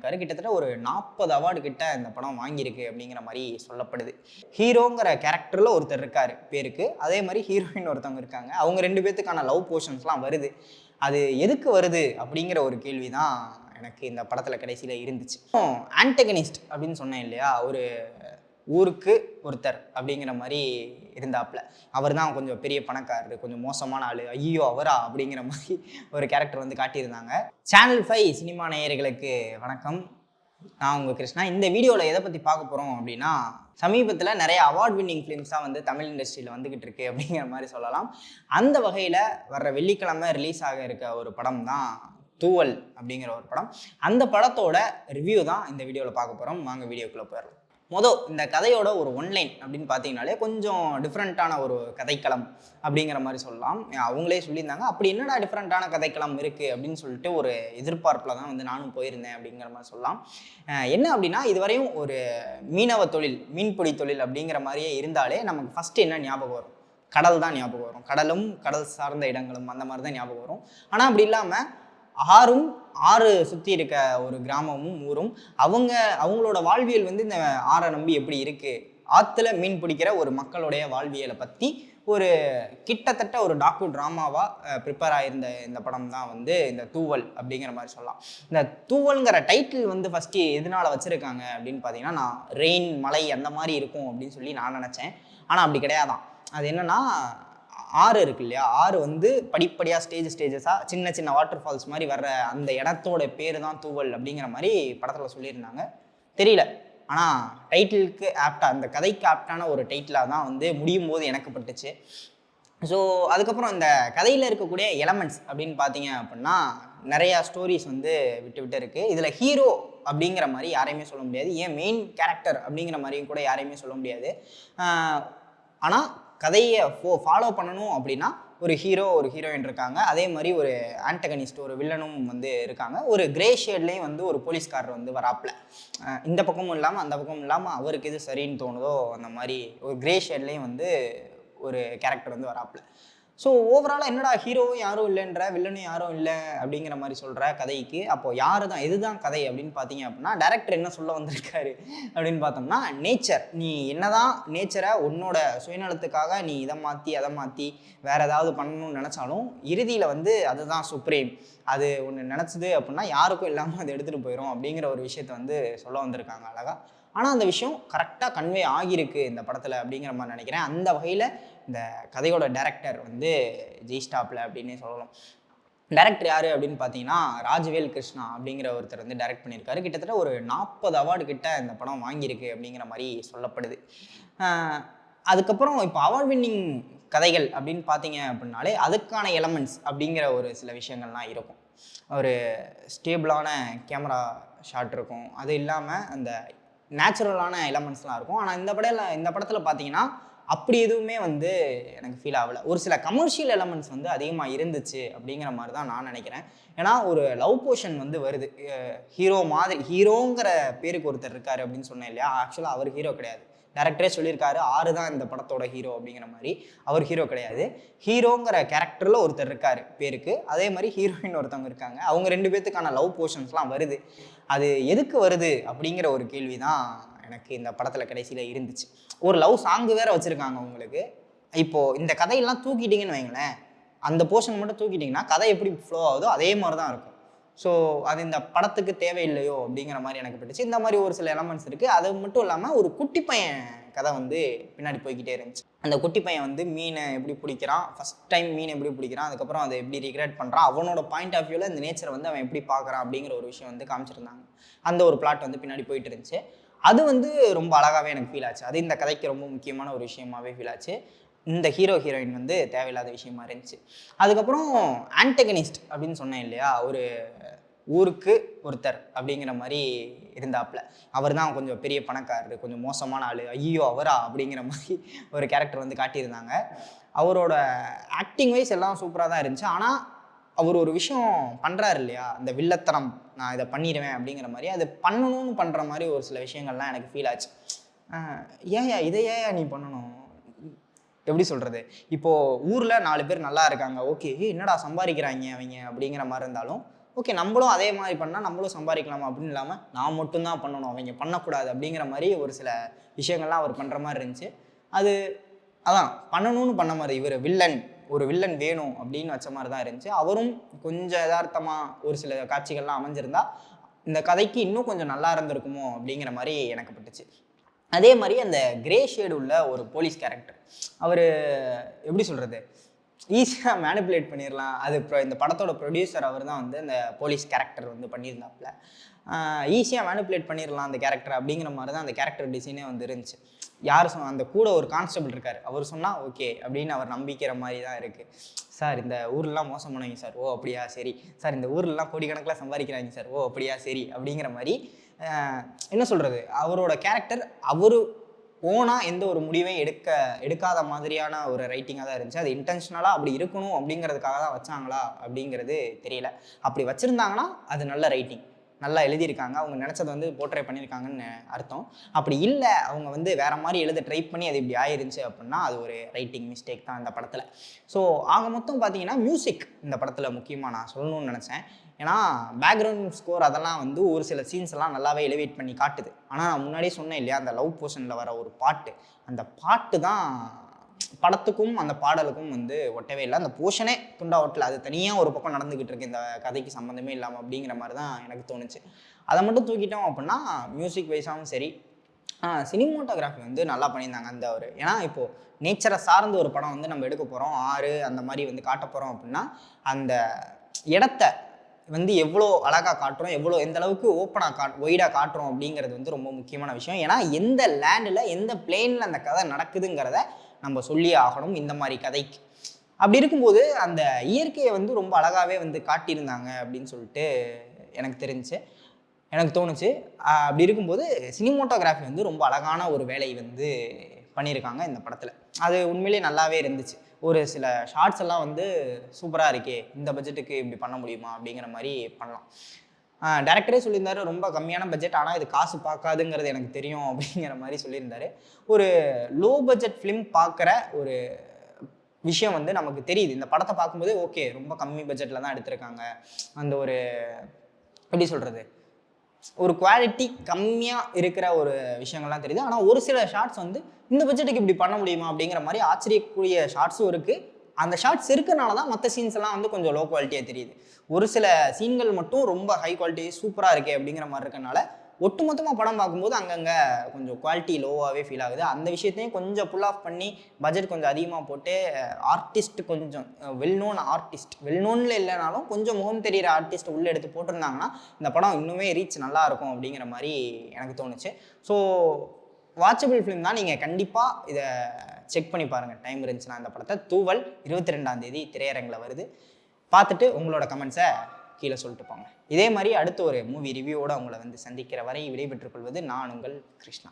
பண்ணியிருக்காரு. கிட்டத்தட்ட ஒரு 40 அவார்டு கிட்ட இந்த படம் வாங்கியிருக்கு அப்படிங்கிற மாதிரி சொல்லப்படுது. ஹீரோங்கிற கேரக்டரில் ஒருத்தர் இருக்காரு பேருக்கு, அதே மாதிரி ஹீரோயின் ஒருத்தவங்க இருக்காங்க. அவங்க 2 பேர்த்துக்கான லவ் போர்ஷன்ஸ்லாம் வருது. அது எதுக்கு வருது அப்படிங்கிற ஒரு கேள்வி தான் எனக்கு இந்த படத்தில் கடைசியில் இருந்துச்சு. ஆன்டகனிஸ்ட் அப்படின்னு சொன்னேன் இல்லையா, ஒரு ஊருக்கு ஒருத்தர் அப்படிங்கிற மாதிரி இருந்தாப்புல. அவர் தான் கொஞ்சம் பெரிய பணக்காரரு, கொஞ்சம் மோசமான ஆள், ஐயோ அவரா அப்படிங்கிற மாதிரி ஒரு கேரக்டர் வந்து காட்டியிருந்தாங்க. சேனல் 5 சினிமா நேயர்களுக்கு வணக்கம். நான் உங்கள் கிருஷ்ணா. இந்த வீடியோவில் எதை பற்றி பார்க்க போகிறோம் அப்படின்னா, சமீபத்தில் நிறைய அவார்ட் வின்னிங் ஃபிலிம்ஸாக வந்து தமிழ் இண்டஸ்ட்ரியில் வந்துக்கிட்டு இருக்கு அப்படிங்கிற மாதிரி சொல்லலாம். அந்த வகையில் வர்ற வெள்ளிக்கிழமை ரிலீஸ் ஆக இருக்க ஒரு படம் தான் தூவல் அப்படிங்கிற ஒரு படம். அந்த படத்தோட ரிவ்யூ தான் இந்த வீடியோவில் பார்க்க போகிறோம். வாங்க வீடியோக்குள்ளே போயிடலாம். இந்த கதையோட ஒரு ஒன்லைன் அப்படின்னு பார்த்தீங்கனாலே கொஞ்சம் டிஃப்ரெண்ட்டான ஒரு கதைக்களம் அப்படிங்கிற மாதிரி சொல்லலாம். அவங்களே சொல்லியிருந்தாங்க, அப்படி என்னடா டிஃப்ரெண்ட்டான கதைக்களம் இருக்குது அப்படின்னு சொல்லிட்டு ஒரு எதிர்பார்ப்பில் தான் வந்து நானும் போயிருந்தேன் அப்படிங்கிற மாதிரி சொல்லலாம். என்ன அப்படின்னா, இதுவரையும் ஒரு மீனவ தொழில், மீன்பிடி தொழில் அப்படிங்கிற மாதிரியே இருந்தாலே நமக்கு ஃபஸ்ட்டு என்ன ஞாபகம் வரும்? கடல் தான் ஞாபகம் வரும். கடலும் கடல் சார்ந்த இடங்களும் அந்த மாதிரி தான் ஞாபகம் வரும். ஆனால் அப்படி இல்லாமல் ஆறு சுற்றி இருக்க ஒரு கிராமமும் ஊரும் அவங்களோட வாழ்வியல் வந்து இந்த ஆறை நம்பி எப்படி இருக்குது, ஆற்றுல மீன் பிடிக்கிற ஒரு மக்களுடைய வாழ்வியலை பற்றி ஒரு கிட்டத்தட்ட ஒரு டாக்கு ட்ராமாவாக ப்ரிப்பேர் ஆகியிருந்த இந்த படம் தான் வந்து இந்த தூவல் அப்படிங்கிற மாதிரி சொல்லலாம். இந்த தூவல்ங்கிற டைட்டில் வந்து ஃபஸ்ட்டு எதனால் வச்சுருக்காங்க அப்படின்னு பார்த்தீங்கன்னா, நான் ரெயின் மழை அந்த மாதிரி இருக்கும் அப்படின்னு சொல்லி நான் நினச்சேன். ஆனால் அப்படி கிடையாதான். அது என்னென்னா, ஆறு இருக்கு இல்லையா, ஆறு வந்து படிப்படியாக ஸ்டேஜஸாக சின்ன சின்ன வாட்டர் ஃபால்ஸ் மாதிரி வர்ற அந்த இடத்தோட பேர் தான் தூவல் அப்படிங்கிற மாதிரி படத்தில் சொல்லியிருந்தாங்க. தெரியல, ஆனால் டைட்டிலுக்கு ஆப்டாக, அந்த கதைக்கு ஆப்டான ஒரு டைட்டிலாக தான் வந்து முடியும் போது எனக்கு பட்டுச்சு. ஸோ அதுக்கப்புறம் இந்த கதையில் இருக்கக்கூடிய எலமெண்ட்ஸ் அப்படின்னு பார்த்தீங்க அப்படின்னா, நிறையா ஸ்டோரிஸ் வந்து விட்டு இருக்குது. இதில் ஹீரோ அப்படிங்கிற மாதிரி யாரையுமே சொல்ல முடியாது, ஏன் மெயின் கேரக்டர் அப்படிங்கிற மாதிரியும் கூட யாரையுமே சொல்ல முடியாது. ஆனால் கதையை ஃபாலோ பண்ணணும் அப்படின்னா ஒரு ஹீரோ ஒரு ஹீரோயின் இருக்காங்க, அதே மாதிரி ஒரு ஆன்டகனிஸ்ட் ஒரு வில்லனும் வந்து இருக்காங்க. ஒரு கிரே ஷேட்லேயும் வந்து ஒரு போலீஸ்காரர் வந்து வராப்பில், இந்த பக்கமும் இல்லாமல் அந்த பக்கமும் இல்லாமல் அவருக்கு எது சரின்னு தோணுதோ அந்த மாதிரி ஒரு கிரே ஷேட்லேயும் வந்து ஒரு கேரக்டர் வந்து வராப்பில். ஸோ ஓவராலாக என்னடா ஹீரோவும் யாரும் இல்லைன்ற, வில்லனும் யாரும் இல்லை அப்படிங்கிற மாதிரி சொல்கிற கதைக்கு அப்போது யார் தான், இதுதான் கதை அப்படின்னு பார்த்தீங்க அப்படின்னா, டைரக்டர் என்ன சொல்ல வந்திருக்காரு அப்படின்னு பார்த்தோம்னா, நேச்சர், நீ என்னதான் நேச்சரை உன்னோட சுயநலத்துக்காக நீ இதை மாற்றி அதை மாற்றி வேறு ஏதாவது பண்ணணும்னு நினச்சாலும் இறுதியில் வந்து அதுதான் சுப்ரீம், அது ஒன்று நினச்சிது அப்படின்னா யாருக்கும் இல்லாமல் அதை எடுத்துகிட்டு போயிடும் அப்படிங்கிற ஒரு விஷயத்தை வந்து சொல்ல வந்திருக்காங்க அழகாக. ஆனால் அந்த விஷயம் கரெக்டாக கன்வே ஆகியிருக்கு இந்த படத்தில் அப்படிங்கிற மாதிரி நினைக்கிறேன். அந்த வகையில் இந்த கதையோட டைரக்டர் வந்து ஜெயிஸ்டாப்ல அப்படின்னே சொல்லலாம். டைரக்டர் யார் அப்படின்னு பார்த்தீங்கன்னா, ராஜவேல் கிருஷ்ணா அப்படிங்கிற ஒருத்தர் வந்து டைரக்ட் பண்ணியிருக்காரு. கிட்டத்தட்ட ஒரு 40 அவார்டு கிட்ட இந்த படம் வாங்கியிருக்கு அப்படிங்கிற மாதிரி சொல்லப்படுது. அதுக்கப்புறம் இப்போ அவார்ட் வின்னிங் கதைகள் அப்படின்னு பார்த்தீங்க அப்படின்னாலே அதுக்கான எலமெண்ட்ஸ் அப்படிங்கிற ஒரு சில விஷயங்கள்லாம் இருக்கும். ஒரு ஸ்டேபிளான கேமரா ஷாட் இருக்கும், அது இல்லாமல் அந்த நேச்சுரலான எலமெண்ட்ஸ்லாம் இருக்கும். ஆனால் இந்த படத்தில் பார்த்தீங்கன்னா அப்படி எதுவுமே வந்து எனக்கு ஃபீல் ஆகலை. ஒரு சில கமர்ஷியல் எலமெண்ட்ஸ் வந்து அதிகமாக இருந்துச்சு அப்படிங்கிற மாதிரி தான் நான் நினைக்கிறேன். ஏன்னா ஒரு லவ் போர்ஷன் வந்து வருது, ஹீரோ மாதிரி, ஹீரோங்கிற பேருக்கு ஒருத்தர் இருக்காரு அப்படின்னு சொன்னேன் இல்லையா, ஆக்சுவலாக அவர் ஹீரோ கிடையாது. டைரக்டரே சொல்லியிருக்காரு, ஆறு தான் இந்த படத்தோட ஹீரோ அப்படிங்கிற மாதிரி. அவர் ஹீரோ கிடையாது, ஹீரோங்கிற கேரக்டரில் ஒருத்தர் இருக்காரு பேருக்கு, அதே மாதிரி ஹீரோயின் ஒருத்தவங்க இருக்காங்க. அவங்க 2 பேர்த்துக்கான லவ் போர்ஷன்ஸ்லாம் வருது. அது எதுக்கு வருது அப்படிங்கிற ஒரு கேள்வி தான் எனக்கு இந்த படத்தில் கடைசியில் இருந்துச்சு. ஒரு லவ் சாங்கு வேற வச்சுருக்காங்க உங்களுக்கு. இப்போது இந்த கதையெல்லாம் தூக்கிட்டிங்கன்னு வைங்களேன், அந்த போர்ஷன் மட்டும் தூக்கிட்டிங்கன்னா கதை எப்படி ஃப்ளோ ஆகுதோ அதே மாதிரி தான் இருக்கும். ஸோ அது இந்த படத்துக்கு தேவையில்லையோ அப்படிங்கிற மாதிரி எனக்கு பட்டுச்சு. இந்த மாதிரி ஒரு சில எலமெண்ட்ஸ் இருக்குது. அது மட்டும் இல்லாமல் ஒரு குட்டி பையன் கதை வந்து பின்னாடி போய்கிட்டே இருந்துச்சு. அந்த குட்டி பையன் வந்து மீனை எப்படி பிடிக்கிறான், ஃபஸ்ட் டைம் மீன் எப்படி பிடிக்கிறான், அதுக்கப்புறம் அதை எப்படி ரிக்ரெட் பண்ணுறான், அவனோட பாயிண்ட் ஆஃப் வியூவில் இந்த நேச்சரை வந்து அவன் எப்படி பார்க்குறான் அப்படிங்கிற ஒரு விஷயம் வந்து காமிச்சிருந்தாங்க. அந்த ஒரு பிளாட் வந்து பின்னாடி போயிட்டு இருந்துச்சு. அது வந்து ரொம்ப அழகாகவே எனக்கு ஃபீல் ஆச்சு. அது இந்த கதைக்கு ரொம்ப முக்கியமான ஒரு விஷயமாகவே ஃபீல் ஆச்சு. இந்த ஹீரோயின் வந்து தேவையில்லாத விஷயமா இருந்துச்சு. அதுக்கப்புறம் ஆன்டகனிஸ்ட் அப்படின்னு சொன்னேன் இல்லையா, ஒரு ஊருக்கு ஒருத்தர் அப்படிங்கிற மாதிரி இருந்தாப்புல. அவர் தான் கொஞ்சம் பெரிய பணக்காரரு, கொஞ்சம் மோசமான ஆள், ஐயோ அவரா அப்படிங்கிற மாதிரி ஒரு கேரக்டர் வந்து காட்டியிருந்தாங்க. அவரோட ஆக்டிங் வைஸ் எல்லாம் சூப்பராக தான் இருந்துச்சு. ஆனால் அவர் ஒரு விஷயம் பண்ணுறாரு இல்லையா, அந்த வில்லத்தனம், நான் இதை பண்ணிடுவேன் அப்படிங்கிற மாதிரி, அது பண்ணணும்னு பண்ணுற மாதிரி ஒரு சில விஷயங்கள்லாம் எனக்கு ஃபீல் ஆச்சு. ஏயா இதை ஏயா நீ பண்ணணும், எப்படி சொல்கிறது, இப்போது ஊரில் 4 பேர் நல்லா இருக்காங்க, ஓகே, என்னடா சம்பாதிக்கிறாங்க அவங்க அப்படிங்கிற மாதிரி இருந்தாலும் ஓகே நம்மளும் அதே மாதிரி பண்ணால் நம்மளும் சம்பாதிக்கலாமா அப்படின்னு இல்லாமல் நான் மட்டும்தான் பண்ணணும், அவங்க பண்ணக்கூடாது அப்படிங்கிற மாதிரி ஒரு சில விஷயங்கள்லாம் அவர் பண்ணுற மாதிரி இருந்துச்சு. அது அதான் பண்ணணும்னு பண்ண மாதிரி இவர் ஒரு வில்லன் வேணும் அப்படின்னு வச்ச மாதிரி தான் இருந்துச்சு. அவரும் கொஞ்சம் யதார்த்தமாக ஒரு சில காட்சிகள்லாம் அமைஞ்சிருந்தா இந்த கதைக்கு இன்னும் கொஞ்சம் நல்லா இருந்திருக்குமோ அப்படிங்கிற மாதிரி எனக்கு பட்டுச்சு. அதே மாதிரி அந்த கிரே ஷேடு உள்ள ஒரு போலீஸ் கேரக்டர், அவர் எப்படி சொல்கிறது, ஈஸியாக மேனிப்புலேட் பண்ணிடலாம். அது இந்த படத்தோட ப்ரொடியூசர் அவர் தான் வந்து அந்த போலீஸ் கேரக்டர் வந்து பண்ணியிருந்தாப்புல. ஈஸியாக மேனிப்புலேட் பண்ணிடலாம் அந்த கேரக்டர் அப்படிங்கிற மாதிரி தான் அந்த கேரக்டர் டிசைனே வந்து இருந்துச்சு. யார் அந்த கூட ஒரு கான்ஸ்டபிள் இருக்கார், அவர் சொன்னால் ஓகே அப்படின்னு அவர் நம்பிக்கிற மாதிரி தான் இருக்குது. சார் இந்த ஊர்லாம் மோசம் பண்ணுவீங்க சார், ஓ அப்படியா சரி. சார் இந்த ஊர்லாம் கோடிக்கணக்கில் சம்பாதிக்கிறாங்க சார், ஓ அப்படியா சரி அப்படிங்கிற மாதிரி என்ன சொல்கிறது, அவரோட கேரக்டர் அவர் ஓனாக எந்த ஒரு முடிவையும் எடுக்காத மாதிரியான ஒரு ரைட்டிங்காக தான் இருந்துச்சு. அது இன்டென்ஷனலாக அப்படி இருக்கணும் அப்படிங்கிறதுக்காக தான் வச்சாங்களா அப்படிங்கிறது தெரியல. அப்படி வச்சுருந்தாங்கன்னா அது நல்ல ரைட்டிங், நல்லா எழுதியிருக்காங்க, அவங்க நினச்சதை வந்து போர்ட்ரே பண்ணியிருக்காங்கன்னு அர்த்தம். அப்படி இல்லை, அவங்க வந்து வேறு மாதிரி எழுத ட்ரை பண்ணி அது இப்படி ஆயிருந்துச்சு அப்படின்னா அது ஒரு ரைட்டிங் மிஸ்டேக் தான் இந்த படத்தில். ஸோ ஆக மொத்தம் பார்த்தீங்கன்னா மியூசிக் இந்த படத்தில் முக்கியமாக நான் சொல்லணும்னு நினச்சேன். ஏன்னா பேக்ரவுண்ட் ஸ்கோர் அதெல்லாம் வந்து ஒரு சில சீன்ஸ் எல்லாம் நல்லாவே எலிவேட் பண்ணி காட்டுது. ஆனால் நான் முன்னாடியே சொன்னேன் இல்லையா, அந்த லவ் போர்ஷனில் வர ஒரு பாட்டு, அந்த பாட்டு தான் படத்துக்கும் அந்த பாடலுக்கும் வந்து ஒட்டவே இல்லை. அந்த போர்ஷனே துண்டா ஒட்டல, அது தனியாக ஒரு பக்கம் நடந்துக்கிட்டு இருக்கு, இந்த கதைக்கு சம்மந்தமே இல்லாமல் அப்படிங்கிற மாதிரி தான் எனக்கு தோணுச்சு. அதை மட்டும் தூக்கிட்டோம் அப்படின்னா மியூசிக் வைஸாகவும் சரி, சினிமோட்டோகிராஃபி வந்து நல்லா பண்ணியிருந்தாங்க. அந்த ஒரு ஏன்னா இப்போது நேச்சரை சார்ந்த ஒரு படம் வந்து நம்ம எடுக்க போகிறோம், ஆறு அந்த மாதிரி வந்து காட்ட போகிறோம் அப்படின்னா அந்த இடத்த வந்து எவ்வளோ அழகாக காட்டுறோம், எந்த அளவுக்கு ஓப்பனாக ஒய்டாக காட்டுறோம் அப்படிங்கிறது வந்து ரொம்ப முக்கியமான விஷயம். ஏன்னா எந்த லேண்டில் எந்த பிளேனில் அந்த கதை நடக்குதுங்கிறத நம்ம சொல்லி ஆகணும் இந்த மாதிரி கதைக்கு. அப்படி இருக்கும்போது அந்த இயற்கையை வந்து ரொம்ப அழகாகவே வந்து காட்டியிருந்தாங்க அப்படின்னு சொல்லிட்டு எனக்கு தோணுச்சு. அப்படி இருக்கும்போது சினிமோட்டோகிராஃபி வந்து ரொம்ப அழகான ஒரு வேலை வந்து பண்ணியிருக்காங்க இந்த படத்தில். அது உண்மையிலே நல்லாவே இருந்துச்சு. ஒரு சில ஷார்ட்ஸ் எல்லாம் வந்து சூப்பராக இருக்கே, இந்த பட்ஜெட்டுக்கு இப்படி பண்ண முடியுமா அப்படிங்கிற மாதிரி பண்ணலாம். டேரக்டரே சொல்லியிருந்தாரு ரொம்ப கம்மியான பட்ஜெட், ஆனால் இது காசு பார்க்காதுங்கிறது எனக்கு தெரியும் அப்படிங்கிற மாதிரி சொல்லியிருந்தாரு. ஒரு லோ பட்ஜெட் ஃபிலிம் பார்க்குற ஒரு விஷயம் வந்து நமக்கு தெரியுது. இந்த படத்தை பார்க்கும்போது ஓகே ரொம்ப கம்மி பட்ஜெட்டில் தான் எடுத்திருக்காங்க, அந்த ஒரு எப்படி சொல்கிறது, ஒரு குவாலிட்டி கம்மியாக இருக்கிற ஒரு விஷயங்கள்லாம் தெரியுது. ஆனால் ஒரு சில ஷார்ட்ஸ் வந்து இந்த பட்ஜெட்டுக்கு இப்படி பண்ண முடியுமா அப்படிங்கிற மாதிரி ஆச்சரியக்கூடிய ஷார்ட்ஸும் இருக்குது. அந்த ஷார்ட்ஸ் இருக்கிறனால தான் மற்ற சீன்ஸ் எல்லாம் வந்து கொஞ்சம் லோ குவாலிட்டியாக தெரியுது. ஒரு சில சீன்கள் மட்டும் ரொம்ப ஹை குவாலிட்டி சூப்பராக இருக்கே அப்படிங்கிற மாதிரி இருக்கனால ஒட்டுமொத்தமாக படம் பார்க்கும்போது அங்கங்கே கொஞ்சம் குவாலிட்டி லோவாகவே ஃபீல் ஆகுது. அந்த விஷயத்தையும் கொஞ்சம் புல் ஆஃப் பண்ணி பட்ஜெட் கொஞ்சம் அதிகமாக போட்டு ஆர்டிஸ்ட் கொஞ்சம் வெல்நோனில் இல்லைனாலும் கொஞ்சம் முகம் தெரிகிற ஆர்டிஸ்ட் உள்ளே எடுத்து போட்டிருந்தாங்கன்னா இந்த படம் இன்னுமே ரீச் நல்லாயிருக்கும் அப்படிங்கிற மாதிரி எனக்கு தோணுச்சு. ஸோ வாட்சபிள் ஃபிலிம் தான், நீங்கள் கண்டிப்பாக இதை செக் பண்ணி பாருங்கள் டைம் இருந்துச்சுன்னா. இந்த படத்தை தூவல் 22ஆம் தேதி திரையரங்கில் வருது. பார்த்துட்டு உங்களோட கமெண்ட்ஸை கீழே சொல்லிட்டு போங்க. இதே மாதிரி அடுத்த ஒரு மூவி ரிவ்யூவோடு உங்களை வந்து சந்திக்கிற வரை விடைபெற்றுக் கொள்வது நான் உங்கள் கிருஷ்ணா.